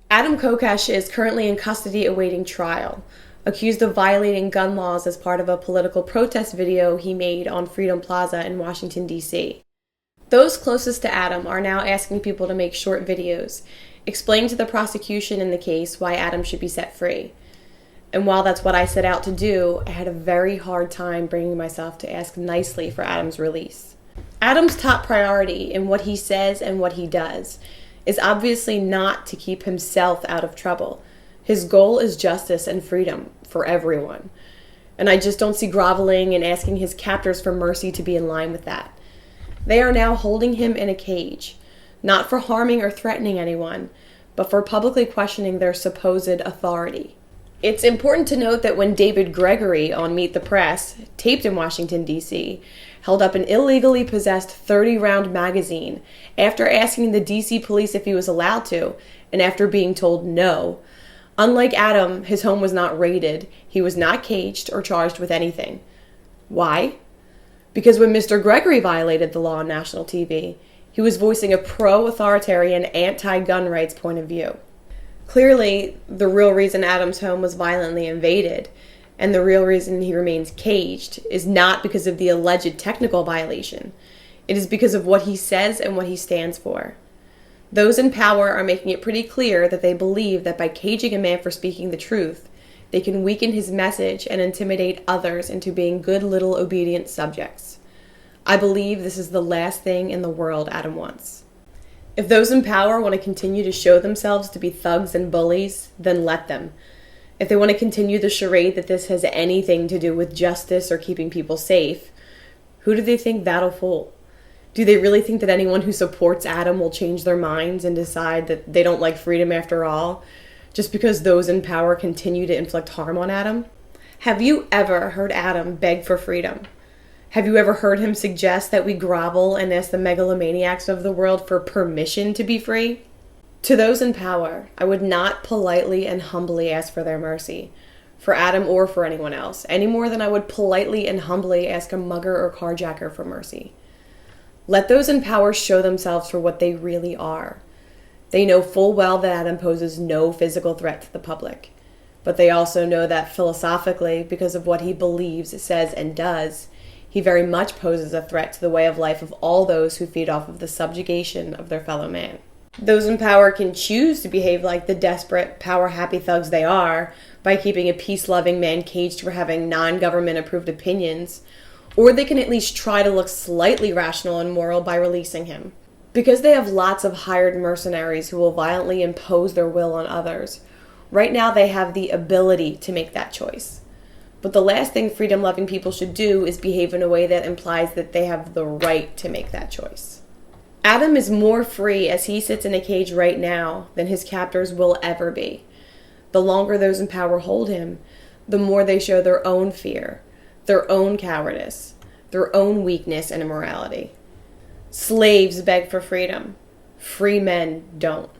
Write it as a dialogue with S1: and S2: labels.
S1: Adam Kokesh is currently in custody awaiting trial, accused of violating gun laws as part of a political protest video he made on Freedom Plaza in Washington, D.C. Those closest to Adam are now asking people to make short videos, explaining to the prosecution in the case why Adam should be set free. And while that's what I set out to do, I had a very hard time bringing myself to ask nicely for Adam's release. Adam's top priority in what he says and what he does is obviously not to keep himself out of trouble. His goal is justice and freedom for everyone. And I just don't see groveling and asking his captors for mercy to be in line with that. They are now holding him in a cage, not for harming or threatening anyone, but for publicly questioning their supposed authority. It's important to note that when David Gregory on Meet the Press, taped in Washington, D.C., held up an illegally possessed 30-round magazine after asking the D.C. police if he was allowed to, and after being told no. Unlike Adam, his home was not raided. He was not caged or charged with anything. Why? Because when Mr. Gregory violated the law on national TV, he was voicing a pro-authoritarian, anti-gun rights point of view. Clearly, the real reason Adam's home was violently invaded and the real reason he remains caged is not because of the alleged technical violation. It is because of what he says and what he stands for. Those in power are making it pretty clear that they believe that by caging a man for speaking the truth, they can weaken his message and intimidate others into being good little obedient subjects. I believe this is the last thing in the world Adam wants. If those in power want to continue to show themselves to be thugs and bullies, then let them. If they want to continue the charade that this has anything to do with justice or keeping people safe, who do they think that'll fool? Do they really think that anyone who supports Adam will change their minds and decide that they don't like freedom after all, just because those in power continue to inflict harm on Adam? Have you ever heard Adam beg for freedom? Have you ever heard him suggest that we grovel and ask the megalomaniacs of the world for permission to be free? To those in power, I would not politely and humbly ask for their mercy, for Adam or for anyone else, any more than I would politely and humbly ask a mugger or carjacker for mercy. Let those in power show themselves for what they really are. They know full well that Adam poses no physical threat to the public, but they also know that philosophically, because of what he believes, says, and does, he very much poses a threat to the way of life of all those who feed off of the subjugation of their fellow man. Those in power can choose to behave like the desperate, power-happy thugs they are by keeping a peace-loving man caged for having non-government approved opinions, or they can at least try to look slightly rational and moral by releasing him. Because they have lots of hired mercenaries who will violently impose their will on others, right now they have the ability to make that choice. But the last thing freedom-loving people should do is behave in a way that implies that they have the right to make that choice. Adam is more free as he sits in a cage right now than his captors will ever be. The longer those in power hold him, the more they show their own fear, their own cowardice, their own weakness and immorality. Slaves beg for freedom. Free men don't.